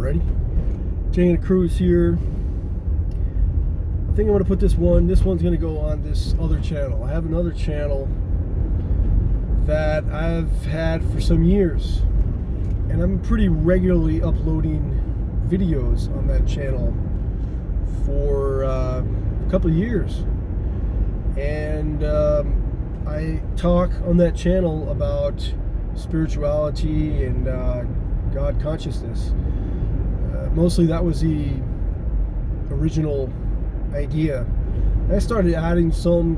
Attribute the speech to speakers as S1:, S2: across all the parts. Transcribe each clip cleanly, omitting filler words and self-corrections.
S1: already. Taking a cruise here. I think I'm going to put this one's going to go on this other channel. I have another channel that I've had for some years, and I'm pretty regularly uploading videos on that channel for a couple of years. And I talk on that channel about spirituality and God consciousness. Mostly that was the original idea. I started adding some,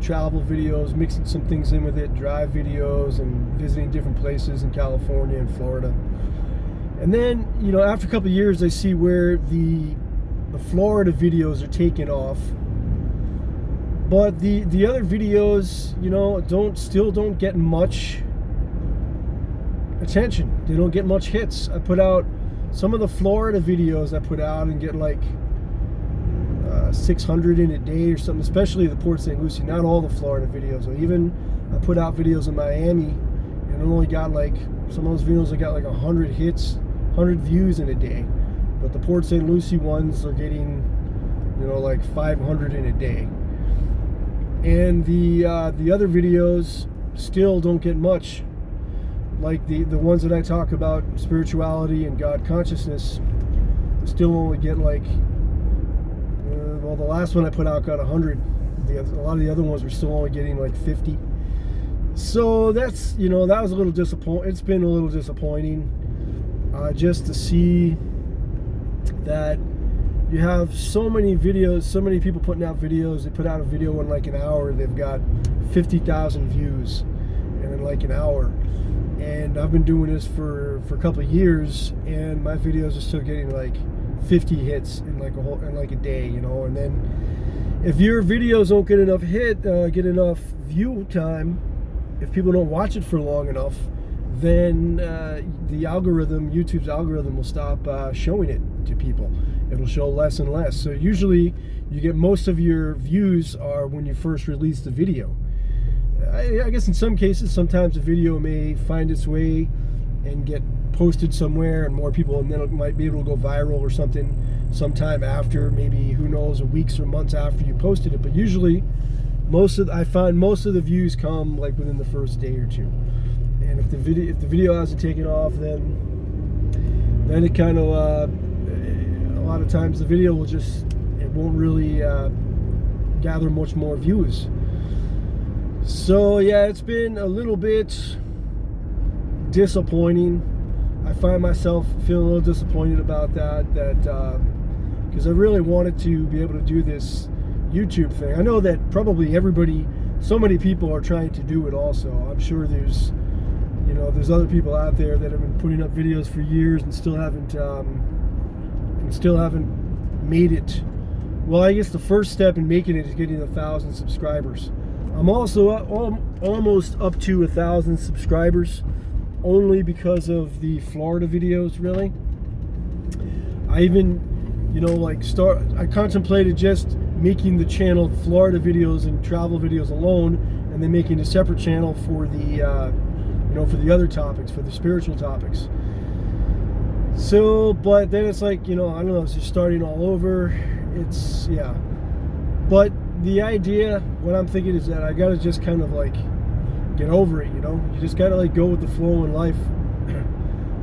S1: travel videos, mixing some things in with it, drive videos, and visiting different places in California and Florida. And then, after a couple of years, I see where the Florida videos are taking off. But the other videos, still don't get much attention. They don't get much hits. I put out some of the Florida videos I put out and get like 600 in a day or something, especially the Port St. Lucie. Not all the Florida videos. Or even I put out videos in Miami and I only got like, some of those videos I got like 100 hits, 100 views in a day. But the Port St. Lucie ones are getting, like 500 in a day. And the other videos still don't get much. Like the ones that I talk about spirituality and God consciousness still only get like, well, the last one I put out got 100. A lot of the other ones were still only getting like 50. So that's, that was a little disappointing. It's been a little disappointing just to see that you have so many videos, so many people putting out videos. They put out a video in like an hour, they've got 50,000 views in like an hour. And I've been doing this for a couple of years, and my videos are still getting like 50 hits in like a day, And then if your videos don't get enough get enough view time, if people don't watch it for long enough, then the algorithm, YouTube's algorithm, will stop showing it to people. It'll show less and less. So usually you get most of your views are when you first release the video. I guess in some cases, sometimes a video may find its way and get posted somewhere and more people, and then it might be able to go viral or something sometime after, maybe, who knows, weeks or months after you posted it. But usually I find most of the views come like within the first day or two. And if the video hasn't taken off, then it kind of a lot of times the video won't really gather much more views. So yeah, it's been a little bit disappointing. I find myself feeling a little disappointed about that because I really wanted to be able to do this YouTube thing. I know that probably so many people are trying to do it also. I'm sure there's other people out there that have been putting up videos for years and still haven't made it. Well, I guess the first step in making it is getting 1,000 subscribers. I'm also almost up to 1,000 subscribers, only because of the Florida videos, really. I even, I contemplated just making the channel Florida videos and travel videos alone, and then making a separate channel for the, for the other topics, for the spiritual topics. So, but then it's like, I don't know, it's just starting all over. Yeah. But the idea, what I'm thinking is that I gotta just kind of like get over it, You just gotta like go with the flow in life.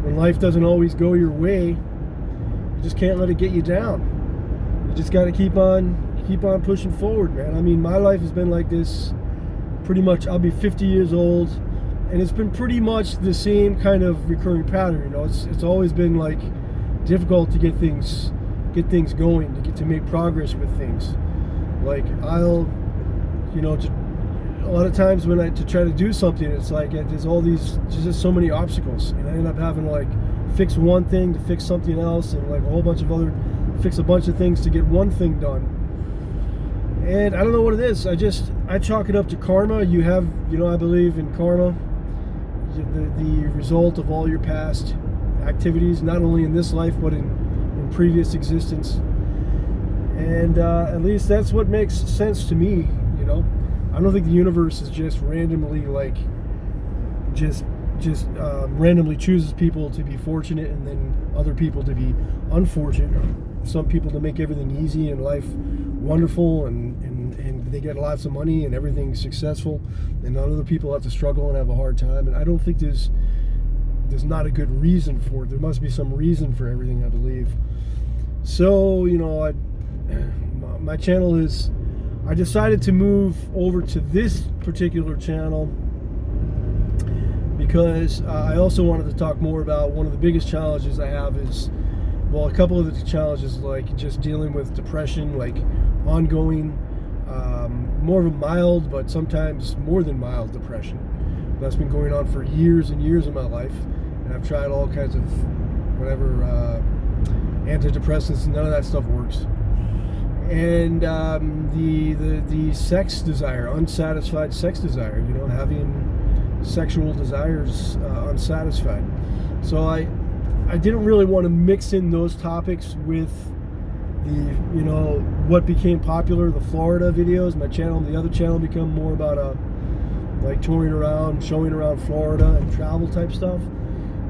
S1: When life doesn't always go your way, you just can't let it get you down. You just gotta keep on pushing forward, man. I mean, my life has been like this pretty much. I'll be 50 years old, and it's been pretty much the same kind of recurring pattern. It's always been like difficult to get things going, to make progress with things. Like I'll, a lot of times when to try to do something, it's like there's just so many obstacles, and I end up having to like fix one thing to fix something else, and like fix a bunch of things to get one thing done. And I don't know what it is. I chalk it up to karma. You have, I believe in karma, the result of all your past activities, not only in this life but in previous existence. And at least that's what makes sense to me, I don't think the universe is just randomly like just just randomly chooses people to be fortunate and then other people to be unfortunate. Some people to make everything easy and life wonderful and they get lots of money and everything's successful, and other people have to struggle and have a hard time. And I don't think there's not a good reason for it. There must be some reason for everything, I believe. So, you know, my channel is, I decided to move over to this particular channel because I also wanted to talk more about one of the biggest challenges I have is, well, a couple of the challenges, like just dealing with depression, like ongoing, more of a mild, but sometimes more than mild depression. That's been going on for years and years of my life, and I've tried all kinds of whatever antidepressants, and none of that stuff works. And the sex desire, unsatisfied sex desire, you know, having sexual desires unsatisfied. So I didn't really want to mix in those topics with the, you know, what became popular, the Florida videos. My channel, the other channel, become more about like touring around, showing around Florida and travel type stuff.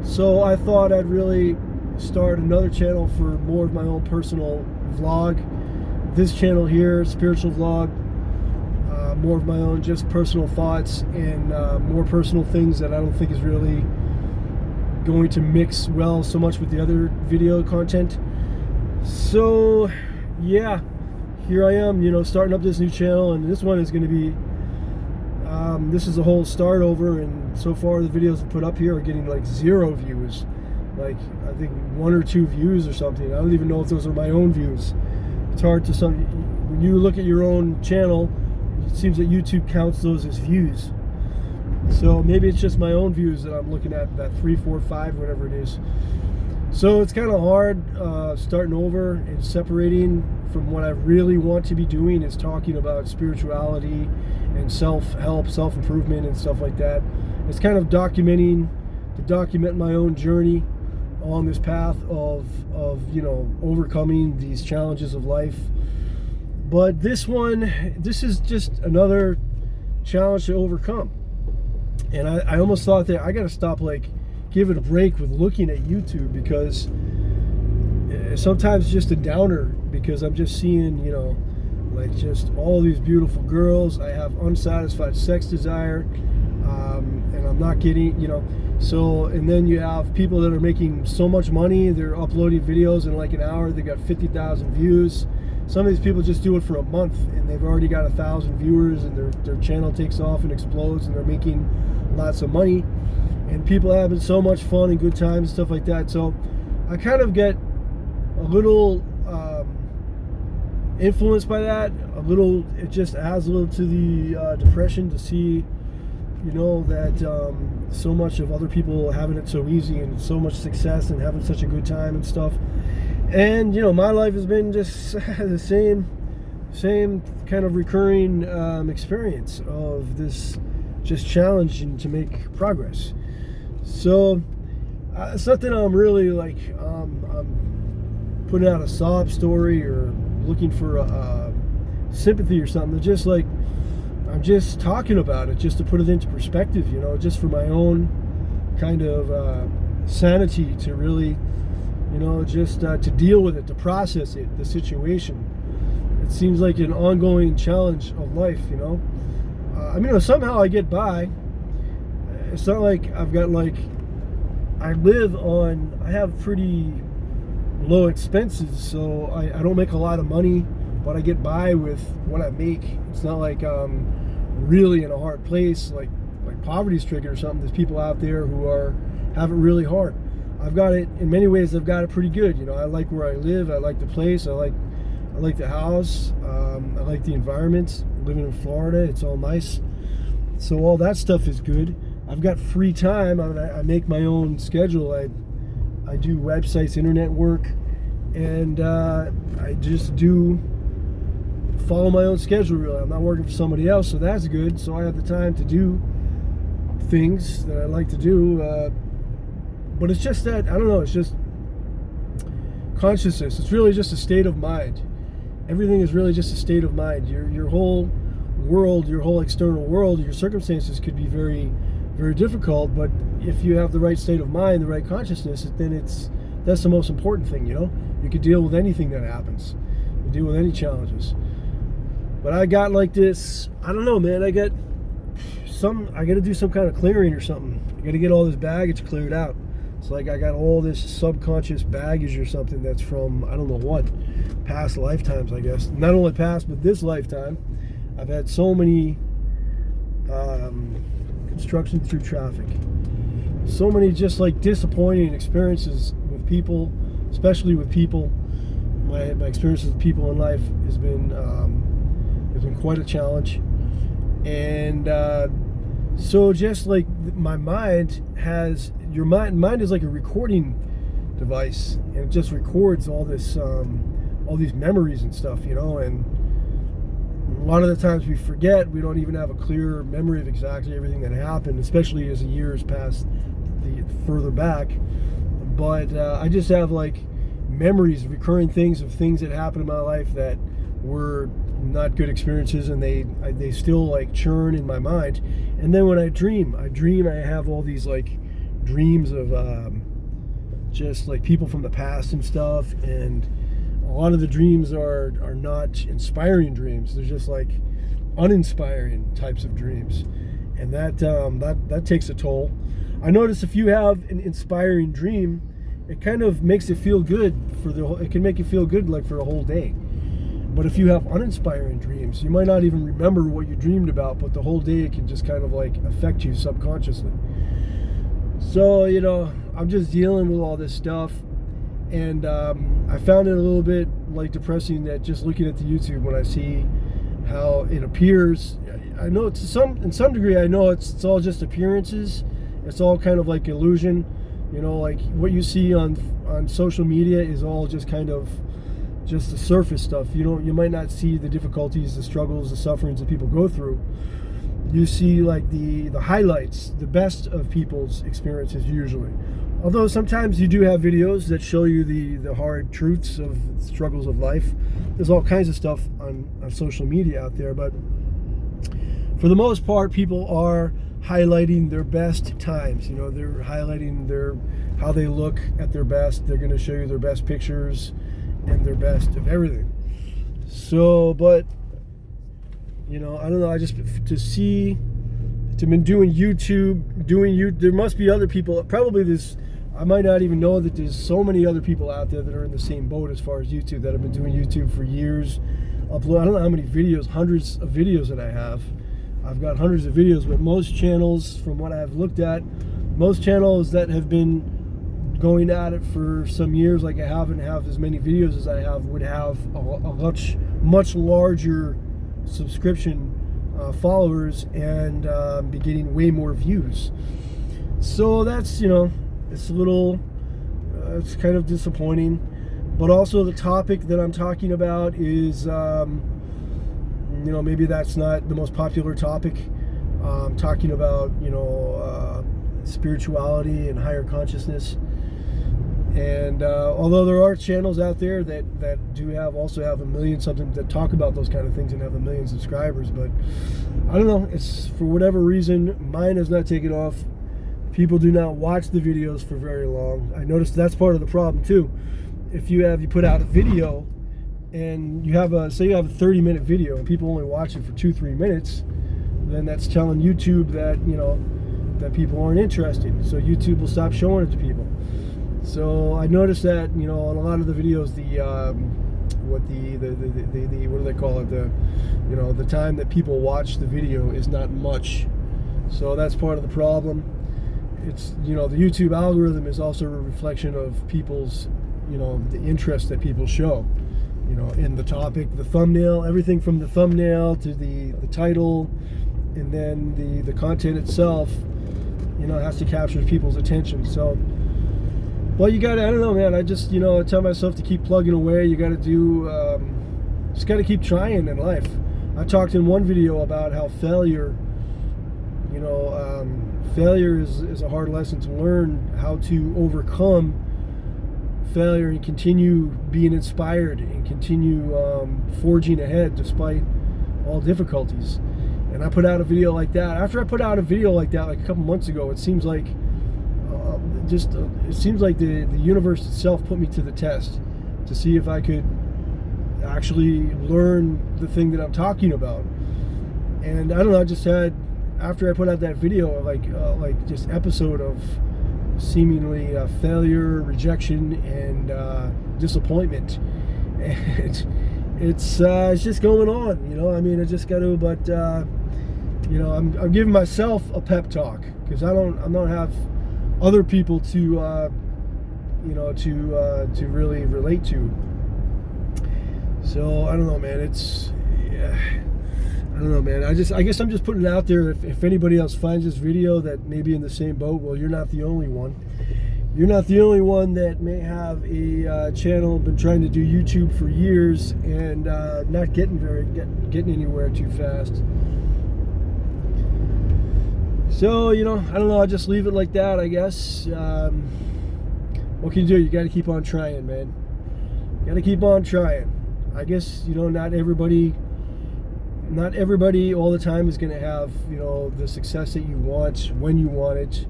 S1: So I thought I'd really start another channel for more of my own personal vlog. This channel here, spiritual vlog, more of my own just personal thoughts and more personal things that I don't think is really going to mix well so much with the other video content. So yeah, here I am, you know, starting up this new channel, and this one is going to be this is a whole start over, and so far the videos I put up here are getting like 0 views, like I think 1 or 2 views or something. I don't even know if those are my own views. It's hard to when you look at your own channel, it seems that YouTube counts those as views. So maybe it's just my own views that I'm looking at, that 3, 4, 5, whatever it is. So it's kind of hard starting over and separating from what I really want to be doing, is talking about spirituality and self-help, self-improvement and stuff like that. It's kind of document my own journey on this path of you know, overcoming these challenges of life. But this is just another challenge to overcome. And I almost thought that I got to stop, like, give it a break with looking at YouTube, because sometimes just a downer, because I'm just seeing, you know, like just all these beautiful girls. I have unsatisfied sex desire, and I'm not getting, you know. So, and then you have people that are making so much money, they're uploading videos in like an hour, they got 50,000 views. Some of these people just do it for a month and they've already got 1,000 viewers, and their channel takes off and explodes, and they're making lots of money, and people are having so much fun and good times and stuff like that. So I kind of get a little influenced by that, a little. It just adds a little to the depression to see, you know, that so much of other people having it so easy and so much success and having such a good time and stuff. And, you know, my life has been just the same kind of recurring experience of this just challenging to make progress. So it's not that I'm really like I'm putting out a sob story or looking for sympathy or something. It's just like I'm just talking about it just to put it into perspective, you know, just for my own kind of sanity, to really, you know, just to deal with it, to process it, the situation. It seems like an ongoing challenge of life, you know. I mean, somehow I get by. It's not like I've got, like, I have pretty low expenses, so I don't make a lot of money, but I get by with what I make. It's not like I'm really in a hard place, like poverty-stricken or something. There's people out there who have it really hard. I've got it, in many ways, I've got it pretty good. You know, I like where I live. I like the place. I like the house. I like the environment. Living in Florida, it's all nice. So all that stuff is good. I've got free time. I make my own schedule. I do websites, internet work, and I just follow my own schedule, really. I'm not working for somebody else, so that's good. So I have the time to do things that I like to do. But it's just that, I don't know, it's just consciousness. It's really just a state of mind. Everything is really just a state of mind. Your whole world, your whole external world, your circumstances could be very, very difficult, but if you have the right state of mind, the right consciousness, then that's the most important thing, you know? You could deal with anything that happens. You deal with any challenges. But I got like this, I don't know, man, I got to do some kind of clearing or something. I got to get all this baggage cleared out. It's like I got all this subconscious baggage or something that's from, I don't know what, past lifetimes, I guess. Not only past, but this lifetime. I've had so many construction through traffic. So many just like disappointing experiences with people, especially with people. My experiences with people in life has been quite a challenge. And so just like my mind has, your mind is like a recording device, and it just records all this all these memories and stuff, you know. And a lot of the times we forget, we don't even have a clear memory of exactly everything that happened, especially as the years pass further back. But I just have like memories, recurring things of things that happened in my life that were not good experiences, and they still like churn in my mind. And then when I dream, I have all these like dreams of just like people from the past and stuff, and a lot of the dreams are not inspiring dreams. They're just like uninspiring types of dreams, and that takes a toll. I notice if you have an inspiring dream, it kind of makes it feel good it can make you feel good like for a whole day. But if you have uninspiring dreams, you might not even remember what you dreamed about, but the whole day it can just kind of like affect you subconsciously. So, you know, I'm just dealing with all this stuff, and I found it a little bit like depressing that just looking at the YouTube, when I see how it appears, I know in some degree I know it's all just appearances. It's all kind of like illusion, you know, like what you see on social media is all just kind of just the surface stuff. You might not see the difficulties, the struggles, the sufferings that people go through. You see like the highlights, the best of people's experiences usually. Although sometimes you do have videos that show you the hard truths of struggles of life. There's all kinds of stuff on social media out there, but for the most part, people are highlighting their best times. You know, they're highlighting how they look at their best. They're going to show you their best pictures and their best of everything. So, but you know, I don't know, I just to been doing YouTube, there must be other people, probably I might not even know that there's so many other people out there that are in the same boat as far as YouTube, that have been doing YouTube for years. I don't know how many videos, hundreds of videos that I have. I've got hundreds of videos, but most channels, from what I've looked at, most channels that have been going at it for some years, like I have, and have as many videos as I have, would have a much larger subscription followers, and be getting way more views. So that's, you know, it's a little it's kind of disappointing. But also the topic that I'm talking about is you know, maybe that's not the most popular topic. I'm talking about, you know, spirituality and higher consciousness. And although there are channels out there that do also have a million something that talk about those kind of things and have 1 million subscribers, but I don't know, it's for whatever reason mine has not taken off. People do not watch the videos for very long. I noticed that's part of the problem too. If you put out a video and you have a 30-minute video and people only watch it for 2-3 minutes, then that's telling YouTube that, you know, that people aren't interested. So YouTube will stop showing it to people. So I noticed that, you know, on a lot of the videos, what do they call it? You know, the time that people watch the video is not much. So that's part of the problem. It's, you know, the YouTube algorithm is also a reflection of people's, you know, the interest that people show, you know, in the topic, the thumbnail, everything from the thumbnail to the title, and then the content itself, you know, has to capture people's attention. So, well, you gotta, I don't know, man, I just, you know, tell myself to keep plugging away. You gotta just gotta keep trying in life. I talked in one video about how failure, you know, failure is a hard lesson to learn, how to overcome failure and continue being inspired and continue forging ahead despite all difficulties. And I put out a video like that. After I put out a video like that like a couple months ago, it seems like just it seems like the universe itself put me to the test to see if I could actually learn the thing that I'm talking about. And I don't know, I just had, after I put out that video, like just episode of seemingly failure, rejection, and disappointment, and it's just going on, you know. I mean, I just got to, but you know, I'm giving myself a pep talk because I don't have other people to you know, to really relate to. So I don't know, man. It's I don't know, man. I guess I'm just putting it out there. If anybody else finds this video that may be in the same boat, well, you're not the only one. You're not the only one that may have a channel, been trying to do YouTube for years and not getting anywhere too fast. So, you know, I don't know. I'll just leave it like that, I guess. What can you do? You got to keep on trying, man. You got to keep on trying. I guess, you know, not everybody all the time is going to have, you know, the success that you want when you want it.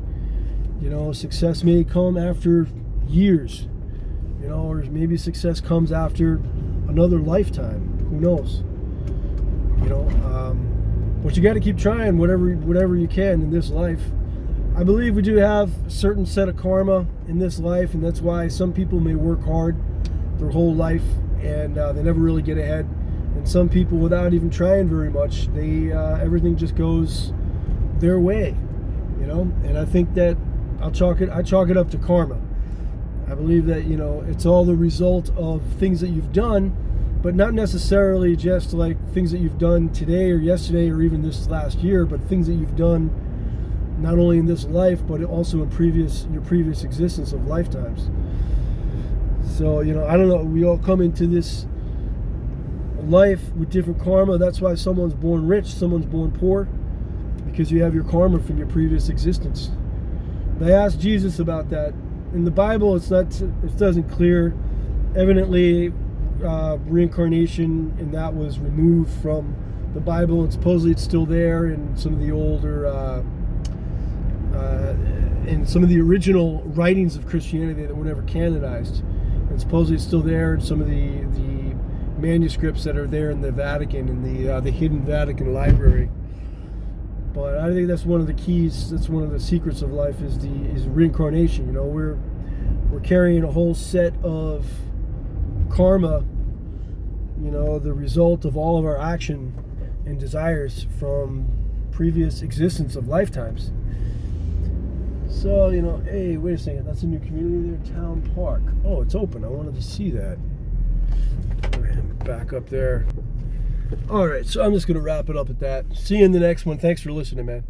S1: You know, success may come after years, you know, or maybe success comes after another lifetime. Who knows? You know, but you got to keep trying whatever you can in this life. I believe we do have a certain set of karma in this life, and that's why some people may work hard their whole life and they never really get ahead. And some people, without even trying very much, they everything just goes their way, you know. And I think that I chalk it up to karma. I believe that, you know, it's all the result of things that you've done, but not necessarily just like things that you've done today or yesterday or even this last year, but things that you've done not only in this life but also in your previous existence of lifetimes. So, you know, I don't know. We all come into this life with different karma. That's why someone's born rich, someone's born poor, because you have your karma from your previous existence. They asked Jesus about that. In the Bible, it doesn't clear. Evidently, reincarnation and that was removed from the Bible, and supposedly it's still there in some of the older, in some of the original writings of Christianity that were never canonized. And supposedly it's still there in some of the manuscripts that are there in the Vatican, in the hidden Vatican library. But I think that's one of the keys. That's one of the secrets of life is reincarnation. You know, we're carrying a whole set of karma. You know, the result of all of our action and desires from previous existence of lifetimes. So, you know, hey, wait a second. That's a new community there, Town Park. Oh, it's open. I wanted to see that. Back up there. All right, so I'm just going to wrap it up at that. See you in the next one. Thanks for listening, man.